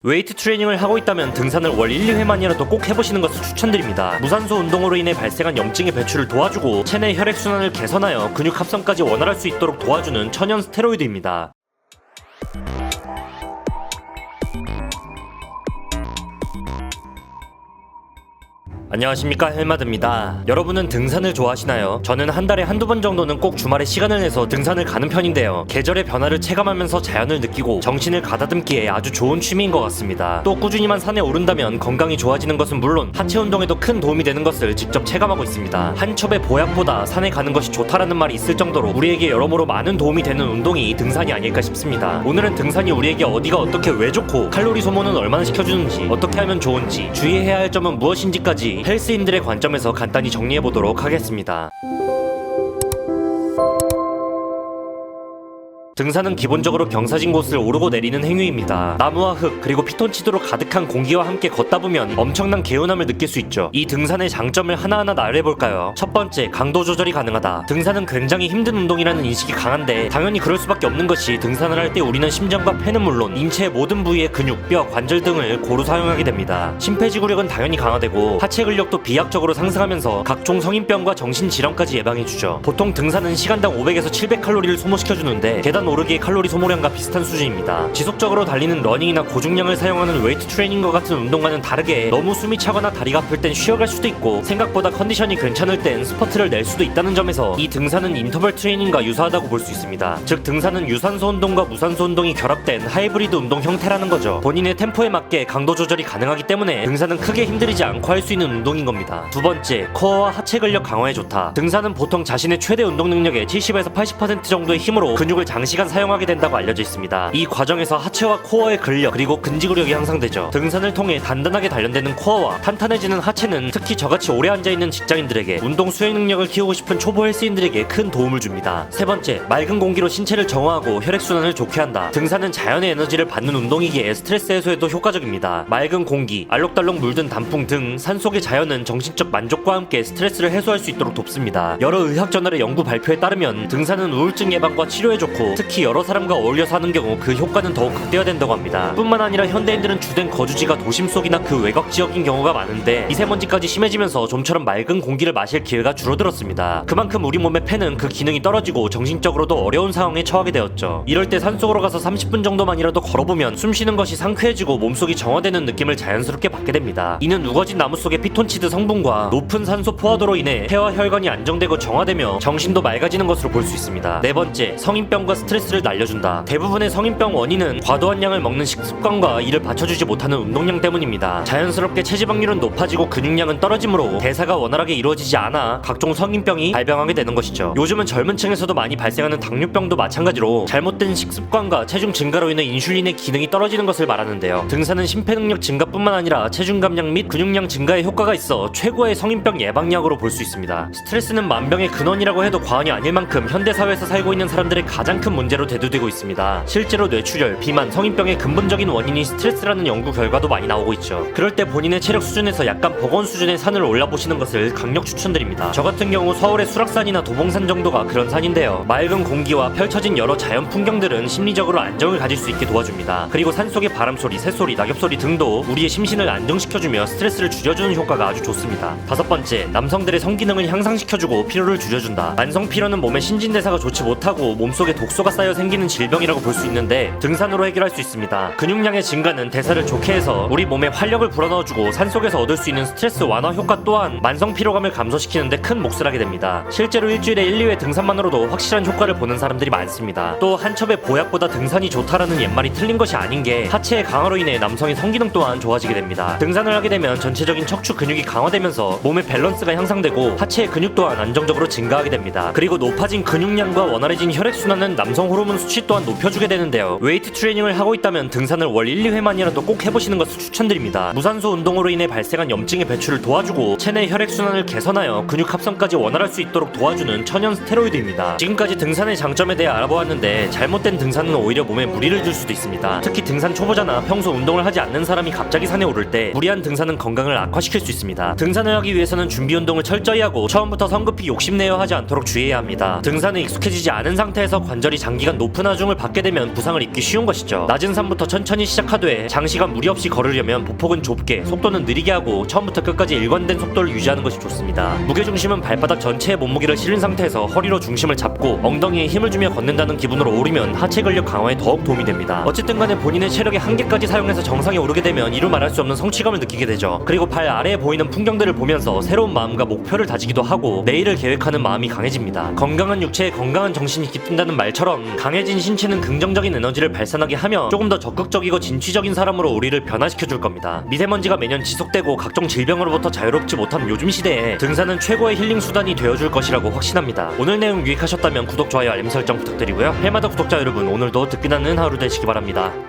웨이트 트레이닝을 하고 있다면 등산을 월 1, 2회만이라도 꼭 해보시는 것을 추천드립니다. 무산소 운동으로 인해 발생한 염증의 배출을 도와주고 체내 혈액순환을 개선하여 근육 합성까지 원활할 수 있도록 도와주는 천연 스테로이드입니다. 안녕하십니까, 헬마드입니다. 여러분은 등산을 좋아하시나요? 저는 한 달에 한두 번 정도는 꼭 주말에 시간을 내서 등산을 가는 편인데요. 계절의 변화를 체감하면서 자연을 느끼고 정신을 가다듬기에 아주 좋은 취미인 것 같습니다. 또 꾸준히만 산에 오른다면 건강이 좋아지는 것은 물론 하체 운동에도 큰 도움이 되는 것을 직접 체감하고 있습니다. 한 첩의 보약보다 산에 가는 것이 좋다라는 말이 있을 정도로 우리에게 여러모로 많은 도움이 되는 운동이 등산이 아닐까 싶습니다. 오늘은 등산이 우리에게 어디가 어떻게 왜 좋고 칼로리 소모는 얼마나 시켜주는지, 어떻게 하면 좋은지, 주의해야 할 점은 무엇인지까지 헬스인들의 관점에서 간단히 정리해보도록 하겠습니다. 등산은 기본적으로 경사진 곳을 오르고 내리는 행위입니다. 나무와 흙 그리고 피톤치드로 가득한 공기와 함께 걷다 보면 엄청난 개운함을 느낄 수 있죠. 이 등산의 장점을 하나하나 나열해볼까요? 첫 번째, 강도 조절이 가능하다. 등산은 굉장히 힘든 운동이라는 인식이 강한데 당연히 그럴 수밖에 없는 것이 등산을 할 때 우리는 심장과 폐는 물론 인체의 모든 부위의 근육, 뼈, 관절 등을 고루 사용하게 됩니다. 심폐지구력은 당연히 강화되고 하체 근력도 비약적으로 상승하면서 각종 성인병과 정신질환까지 예방해주죠. 보통 등산은 시간당 500에서 700칼로리를 소모시켜주는데 계단 오르기의 칼로리 소모량과 비슷한 수준입니다. 지속적으로 달리는 러닝이나 고중량을 사용하는 웨이트 트레이닝과 같은 운동과는 다르게 너무 숨이 차거나 다리가 아플 땐 쉬어갈 수도 있고 생각보다 컨디션이 괜찮을 땐 스퍼트를 낼 수도 있다는 점에서 이 등산은 인터벌 트레이닝과 유사하다고 볼 수 있습니다. 즉 등산은 유산소 운동과 무산소 운동이 결합된 하이브리드 운동 형태라는 거죠. 본인의 템포에 맞게 강도 조절이 가능하기 때문에 등산은 크게 힘들이지 않고 할 수 있는 운동인 겁니다. 두 번째, 코어와 하체 근력 강화에 좋다. 등산은 보통 자신의 최대 운동 능력의 70에서 80% 정도의 힘으로 근육을 장시간 사용하게 된다고 알려져 있습니다. 이 과정에서 하체와 코어의 근력 그리고 근지구력이 향상되죠. 등산을 통해 단단하게 단련되는 코어와 탄탄해지는 하체는 특히 저같이 오래 앉아있는 직장인들에게 운동 수행 능력을 키우고 싶은 초보 헬스인들에게 큰 도움을 줍니다. 세 번째, 맑은 공기로 신체를 정화하고 혈액순환을 좋게 한다. 등산은 자연의 에너지를 받는 운동이기에 스트레스 해소에도 효과적입니다. 맑은 공기, 알록달록 물든 단풍 등 산속의 자연은 정신적 만족과 함께 스트레스를 해소할 수 있도록 돕습니다. 여러 의학저널의 연구 발표에 따르면 등산은 우울증 예방과 치료에 좋고 특히 여러 사람과 어울려서 하는 경우 그 효과는 더욱 극대화된다고 합니다. 뿐만 아니라 현대인들은 주된 거주지가 도심 속이나 그 외곽 지역인 경우가 많은데 미세먼지까지 심해지면서 좀처럼 맑은 공기를 마실 기회가 줄어들었습니다. 그만큼 우리 몸의 폐는 그 기능이 떨어지고 정신적으로도 어려운 상황에 처하게 되었죠. 이럴 때 산속으로 가서 30분 정도만이라도 걸어보면 숨쉬는 것이 상쾌해지고 몸속이 정화되는 느낌을 자연스럽게 받게 됩니다. 이는 우거진 나무 속의 피톤치드 성분과 높은 산소 포화도로 인해 폐와 혈관이 안정되고 정화되며 정신도 맑아지는 것으로 볼 수 있습니다. 네 번째, 성인병과 스트레스를 날려준다. 대부분의 성인병 원인은 과도한 양을 먹는 식습관과 이를 받쳐주지 못하는 운동량 때문입니다. 자연스럽게 체지방률은 높아지고 근육량은 떨어지므로 대사가 원활하게 이루어지지 않아 각종 성인병이 발병하게 되는 것이죠. 요즘은 젊은 층에서도 많이 발생하는 당뇨병도 마찬가지로 잘못된 식습관과 체중 증가로 인해 인슐린의 기능이 떨어지는 것을 말하는데요. 등산은 심폐능력 증가뿐만 아니라 체중 감량 및 근육량 증가에 효과가 있어 최고의 성인병 예방약으로 볼 수 있습니다. 스트레스는 만병의 근원이라고 해도 과언이 아닐 만큼 현대사회에서 살고 있는 사람들의 가장 큰 문제로 대두되고 있습니다. 실제로 뇌출혈, 비만, 성인병의 근본적인 원인이 스트레스라는 연구 결과도 많이 나오고 있죠. 그럴 때 본인의 체력 수준에서 약간 버거운 수준의 산을 올라보시는 것을 강력 추천드립니다. 저 같은 경우 서울의 수락산이나 도봉산 정도가 그런 산인데요. 맑은 공기와 펼쳐진 여러 자연 풍경들은 심리적으로 안정을 가질 수 있게 도와줍니다. 그리고 산속의 바람소리, 새소리, 낙엽소리 등도 우리의 심신을 안정시켜주며 스트레스를 줄여주는 효과가 아주 좋습니다. 다섯 번째, 남성들의 성기능을 향상시켜주고 피로를 줄여준다. 만성피로는 몸의 신진대사가 좋지 못하고 몸속에 독소가 쌓여 생기는 질병이라고 볼 수 있는데 등산으로 해결할 수 있습니다. 근육량의 증가는 대사를 좋게 해서 우리 몸에 활력을 불어넣어주고 산속에서 얻을 수 있는 스트레스 완화 효과 또한 만성 피로감을 감소시키는데 큰 몫을 하게 됩니다. 실제로 일주일에 1, 2회 등산만으로도 확실한 효과를 보는 사람들이 많습니다. 또 한 첩의 보약보다 등산이 좋다라는 옛말이 틀린 것이 아닌 게 하체의 강화로 인해 남성의 성기능 또한 좋아지게 됩니다. 등산을 하게 되면 전체적인 척추 근육이 강화되면서 몸의 밸런스가 향상되고 하체의 근육 또한 안정적으로 증가하게 됩니다. 그리고 높아진 근육량과 원활해진 혈액순환은 남성 호르몬 수치 또한 높여주게 되는데요. 웨이트 트레이닝을 하고 있다면 등산을 월 1, 2회만이라도 꼭 해보시는 것을 추천드립니다. 무산소 운동으로 인해 발생한 염증의 배출을 도와주고 체내 혈액순환을 개선하여 근육 합성까지 원활할 수 있도록 도와주는 천연 스테로이드입니다. 지금까지 등산의 장점에 대해 알아보았는데 잘못된 등산은 오히려 몸에 무리를 줄 수도 있습니다. 특히 등산 초보자나 평소 운동을 하지 않는 사람이 갑자기 산에 오를 때 무리한 등산은 건강을 악화시킬 수 있습니다. 등산을 하기 위해서는 준비 운동을 철저히 하고 처음부터 성급히 욕심내어 하지 않도록 주의해야 합니다. 등산에 익숙해지지 않은 상태에서 관절이 장기간 높은 하중을 받게 되면 부상을 입기 쉬운 것이죠. 낮은 산부터 천천히 시작하되 장시간 무리 없이 걸으려면 보폭은 좁게 속도는 느리게 하고 처음부터 끝까지 일관된 속도를 유지하는 것이 좋습니다. 무게중심은 발바닥 전체에 몸무게를 실은 상태에서 허리로 중심을 잡고 엉덩이에 힘을 주며 걷는다는 기분으로 오르면 하체 근력 강화에 더욱 도움이 됩니다. 어쨌든 간에 본인의 체력의 한계까지 사용해서 정상에 오르게 되면 이루 말할 수 없는 성취감을 느끼게 되죠. 그리고 발 아래에 보이는 풍경들을 보면서 새로운 마음과 목표를 다지기도 하고 내일을 계획하는 마음이 강해집니다. 건강한 육체에 건강한 정신이 깃든다는 말처럼 강해진 신체는 긍정적인 에너지를 발산하게 하며 조금 더 적극적이고 진취적인 사람으로 우리를 변화시켜줄 겁니다. 미세먼지가 매년 지속되고 각종 질병으로부터 자유롭지 못한 요즘 시대에 등산은 최고의 힐링 수단이 되어줄 것이라고 확신합니다. 오늘 내용 유익하셨다면 구독, 좋아요, 알림 설정 부탁드리고요. 해마다 구독자 여러분, 오늘도 듣기 나는 하루 되시기 바랍니다.